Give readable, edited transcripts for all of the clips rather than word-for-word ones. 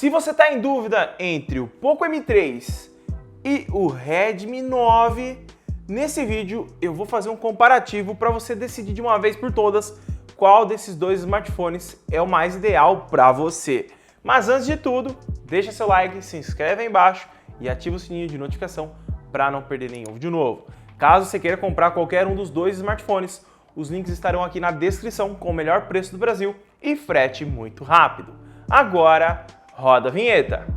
Se você está em dúvida entre o Poco M3 e o Redmi 9, nesse vídeo eu vou fazer um comparativo para você decidir de uma vez por todas qual desses dois smartphones é o mais ideal para você. Mas antes de tudo, deixa seu like, se inscreve aí embaixo e ativa o sininho de notificação para não perder nenhum vídeo novo. Caso você queira comprar qualquer um dos dois smartphones, os links estarão aqui na descrição com o melhor preço do Brasil e frete muito rápido. Agora, roda a vinheta!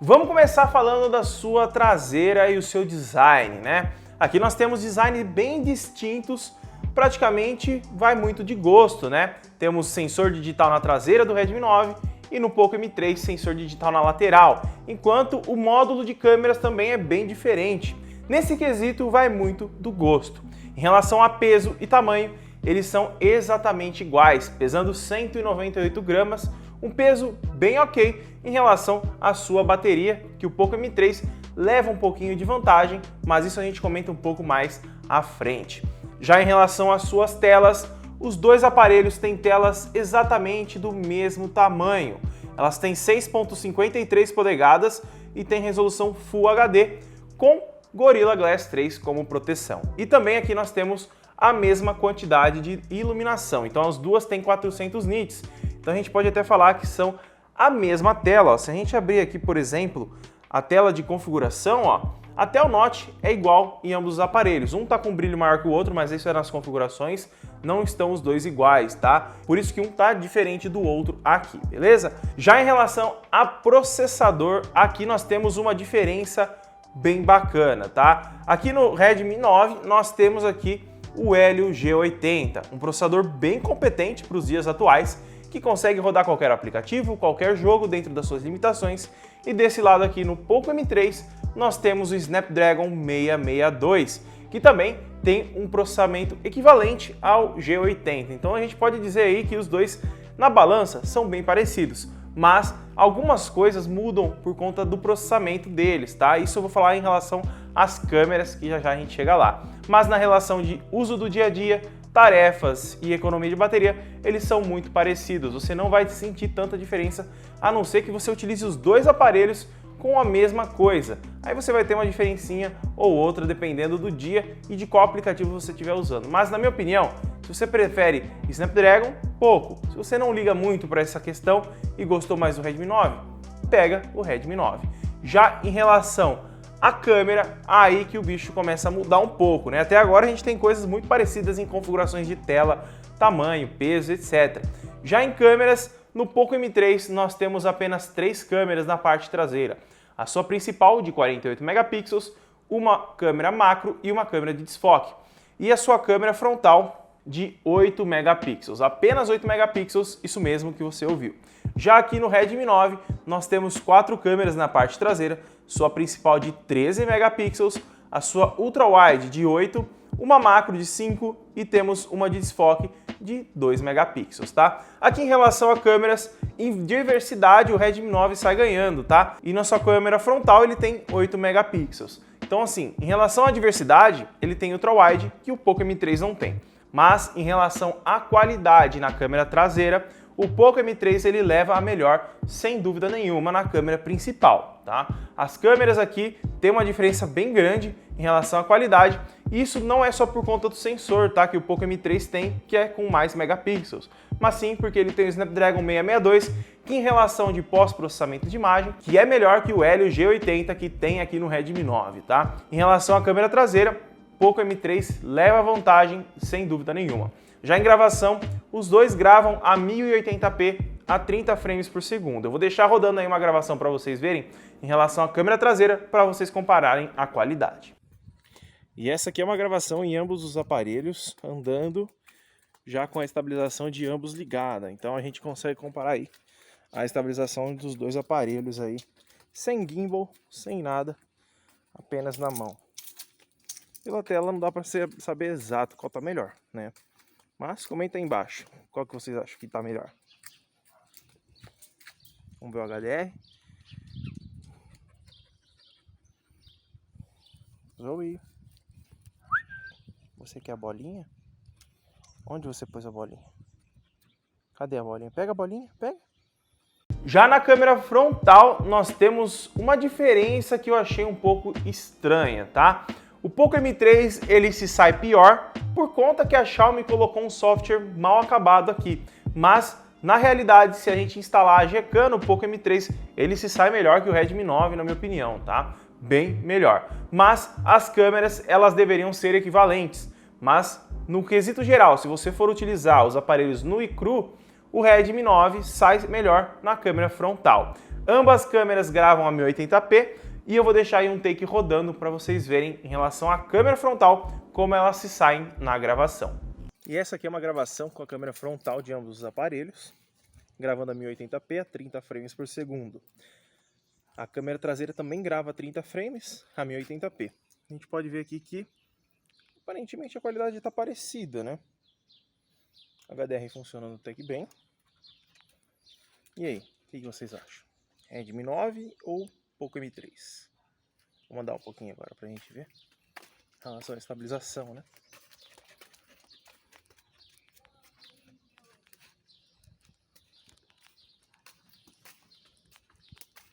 Vamos começar falando da sua traseira e o seu design, né? Aqui nós temos designs bem distintos, praticamente vai muito de gosto, né? Temos sensor digital na traseira do Redmi 9 e no Poco M3 sensor digital na lateral, enquanto o módulo de câmeras também é bem diferente. Nesse quesito vai muito do gosto. Em relação a peso e tamanho, eles são exatamente iguais, pesando 198 gramas, um peso bem ok em relação à sua bateria, que o Poco M3 leva um pouquinho de vantagem, mas isso a gente comenta um pouco mais à frente. Já em relação às suas telas, os dois aparelhos têm telas exatamente do mesmo tamanho. Elas têm 6.53 polegadas e têm resolução Full HD com Gorilla Glass 3 como proteção. E também aqui nós temos a mesma quantidade de iluminação, então as duas têm 400 nits. Então a gente pode até falar que são a mesma tela. Ó. Se a gente abrir aqui, por exemplo, a tela de configuração, ó, até o notch é igual em ambos os aparelhos. Um está com um brilho maior que o outro, mas isso é nas configurações, não estão os dois iguais, tá? Por isso que um está diferente do outro aqui, beleza? Já em relação a processador, aqui nós temos uma diferença bem bacana, tá? Aqui no Redmi 9 nós temos aqui o Helio G80, um processador bem competente para os dias atuais, que consegue rodar qualquer aplicativo, qualquer jogo dentro das suas limitações. E desse lado aqui no Poco M3 nós temos o Snapdragon 662, que também tem um processamento equivalente ao G80. Então a gente pode dizer aí que os dois na balança são bem parecidos, mas algumas coisas mudam por conta do processamento deles, tá? Isso eu vou falar em relação às câmeras, que já a gente chega lá. Mas na relação de uso do dia a dia, tarefas e economia de bateria, eles são muito parecidos. Você não vai sentir tanta diferença, a não ser que você utilize os dois aparelhos com a mesma coisa. Aí você vai ter uma diferencinha ou outra dependendo do dia e de qual aplicativo você estiver usando. Mas na minha opinião, se você prefere Snapdragon, pouco. Se você não liga muito para essa questão e gostou mais do Redmi 9, pega o Redmi 9. Já em relação à câmera, aí que o bicho começa a mudar um pouco, né? Até agora a gente tem coisas muito parecidas em configurações de tela, tamanho, peso, etc. Já em câmeras, no Poco M3 nós temos apenas 3 câmeras na parte traseira. A sua principal de 48 megapixels, uma câmera macro e uma câmera de desfoque. E a sua câmera frontal de 8 megapixels, apenas 8 megapixels, isso mesmo que você ouviu. Já aqui no Redmi 9 nós temos 4 câmeras na parte traseira, sua principal de 13 megapixels, a sua ultra-wide de 8, uma macro de 5 e temos uma de desfoque de 2 megapixels, tá? Aqui em relação a câmeras, em diversidade o Redmi 9 sai ganhando, tá? E na sua câmera frontal ele tem 8 megapixels. Então assim, em relação à diversidade, ele tem ultra-wide que o Poco M3 não tem. Mas em relação à qualidade na câmera traseira, o Poco M3 ele leva a melhor, sem dúvida nenhuma, na câmera principal, tá? As câmeras aqui têm uma diferença bem grande em relação à qualidade, e isso não é só por conta do sensor, tá? Que o Poco M3 tem, que é com mais megapixels, mas sim porque ele tem o Snapdragon 662, que em relação de pós-processamento de imagem, que é melhor que o Helio G80 que tem aqui no Redmi 9, tá? Em relação à câmera traseira, Poco M3 leva vantagem, sem dúvida nenhuma. Já em gravação, os dois gravam a 1080p a 30 frames por segundo. Eu vou deixar rodando aí uma gravação para vocês verem em relação à câmera traseira, para vocês compararem a qualidade. E essa aqui é uma gravação em ambos os aparelhos, andando já com a estabilização de ambos ligada. Então a gente consegue comparar aí a estabilização dos dois aparelhos aí, sem gimbal, sem nada, apenas na mão. Pela tela não dá para saber exato qual tá melhor, né? Mas comenta aí embaixo, qual que vocês acham que tá melhor. Vamos ver o HDR. Zoe. Você quer a bolinha? Onde você pôs a bolinha? Cadê a bolinha? Pega a bolinha, pega. Já na câmera frontal, nós temos uma diferença que eu achei um pouco estranha, tá? O Poco M3, ele se sai pior por conta que a Xiaomi colocou um software mal acabado aqui. Mas, na realidade, se a gente instalar a Gcam no Poco M3, ele se sai melhor que o Redmi 9, na minha opinião, tá? Bem melhor. Mas as câmeras, elas deveriam ser equivalentes. Mas, no quesito geral, se você for utilizar os aparelhos nu e cru, o Redmi 9 sai melhor na câmera frontal. Ambas câmeras gravam a 1080p e eu vou deixar aí um take rodando para vocês verem em relação à câmera frontal como elas se saem na gravação. E essa aqui é uma gravação com a câmera frontal de ambos os aparelhos, gravando a 1080p a 30 frames por segundo. A câmera traseira também grava a 30 frames a 1080p. A gente pode ver aqui que aparentemente a qualidade está parecida, né? HDR funcionando até que bem. E aí, o que vocês acham? Redmi 9 ou Poco M3? Vou mandar um pouquinho agora pra gente ver. Em relação à estabilização, né?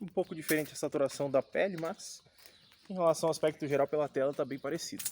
Um pouco diferente a saturação da pele, mas em relação ao aspecto geral pela tela tá bem parecido.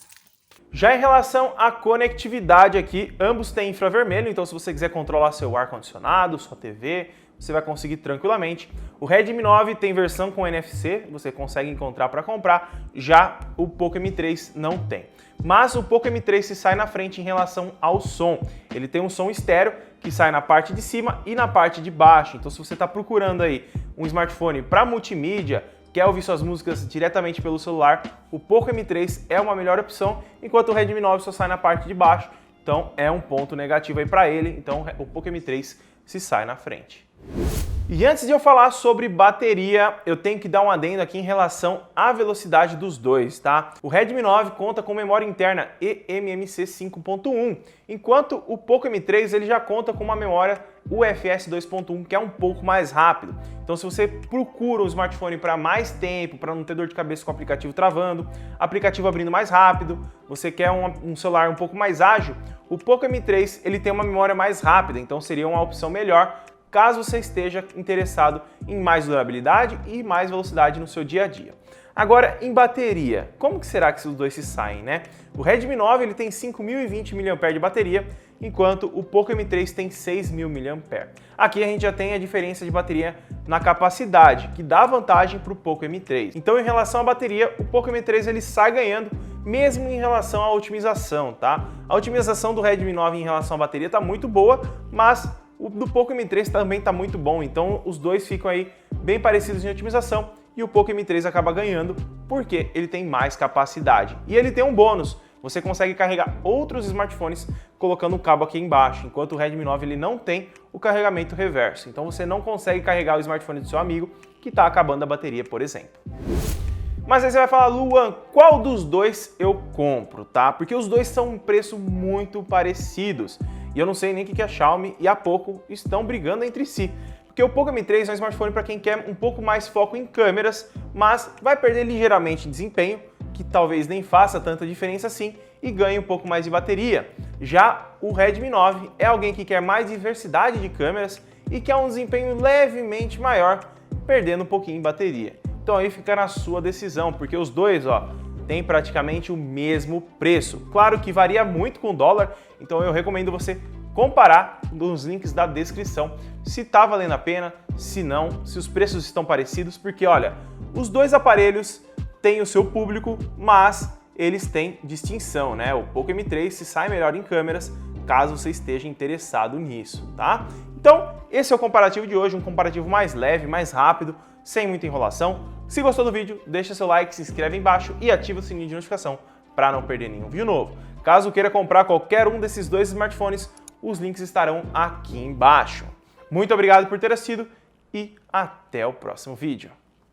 Já em relação à conectividade aqui, ambos têm infravermelho, então se você quiser controlar seu ar-condicionado, sua TV, você vai conseguir tranquilamente. O Redmi 9 tem versão com NFC, você consegue encontrar para comprar, já o Poco M3 não tem. Mas o Poco M3 se sai na frente em relação ao som. Ele tem um som estéreo que sai na parte de cima e na parte de baixo. Então se você está procurando aí um smartphone para multimídia, quer ouvir suas músicas diretamente pelo celular, o Poco M3 é uma melhor opção, enquanto o Redmi 9 só sai na parte de baixo, então é um ponto negativo aí para ele, então o Poco M3 se sai na frente. E antes de eu falar sobre bateria, eu tenho que dar um adendo aqui em relação à velocidade dos dois, tá? O Redmi 9 conta com memória interna eMMC 5.1, enquanto o Poco M3 ele já conta com uma memória UFS 2.1, que é um pouco mais rápido. Então se você procura um smartphone para mais tempo, para não ter dor de cabeça com o aplicativo travando, aplicativo abrindo mais rápido, você quer um celular um pouco mais ágil, o Poco M3 ele tem uma memória mais rápida, então seria uma opção melhor caso você esteja interessado em mais durabilidade e mais velocidade no seu dia a dia. Agora, em bateria, como que será que os dois se saem, né? O Redmi 9 ele tem 5.020 mAh de bateria, enquanto o Poco M3 tem 6.000 mAh. Aqui a gente já tem a diferença de bateria na capacidade, que dá vantagem para o Poco M3. Então, em relação à bateria, o Poco M3 ele sai ganhando, mesmo em relação à otimização, tá? A otimização do Redmi 9 em relação à bateria está muito boa, mas o do Poco M3 também está muito bom, então os dois ficam aí bem parecidos em otimização e o Poco M3 acaba ganhando porque ele tem mais capacidade. E ele tem um bônus, você consegue carregar outros smartphones colocando um cabo aqui embaixo, enquanto o Redmi 9 ele não tem o carregamento reverso, então você não consegue carregar o smartphone do seu amigo que está acabando a bateria, por exemplo. Mas aí você vai falar, Luan, qual dos dois eu compro, tá? Porque os dois são um preço muito parecidos. E eu não sei nem o que a Xiaomi e a Poco estão brigando entre si. Porque o Poco M3 é um smartphone para quem quer um pouco mais foco em câmeras, mas vai perder ligeiramente em desempenho, que talvez nem faça tanta diferença assim, e ganhe um pouco mais de bateria. Já o Redmi 9 é alguém que quer mais diversidade de câmeras e quer um desempenho levemente maior, perdendo um pouquinho em bateria. Então aí fica na sua decisão, porque os dois, ó, tem praticamente o mesmo preço. Claro que varia muito com o dólar, então eu recomendo você comparar nos links da descrição se tá valendo a pena, se não, se os preços estão parecidos, porque olha, os dois aparelhos têm o seu público, mas eles têm distinção, né? O Poco M3 se sai melhor em câmeras, caso você esteja interessado nisso, tá? Então, esse é o comparativo de hoje, um comparativo mais leve, mais rápido, sem muita enrolação. Se gostou do vídeo, deixa seu like, se inscreve aí embaixo e ativa o sininho de notificação para não perder nenhum vídeo novo. Caso queira comprar qualquer um desses dois smartphones, os links estarão aqui embaixo. Muito obrigado por ter assistido e até o próximo vídeo.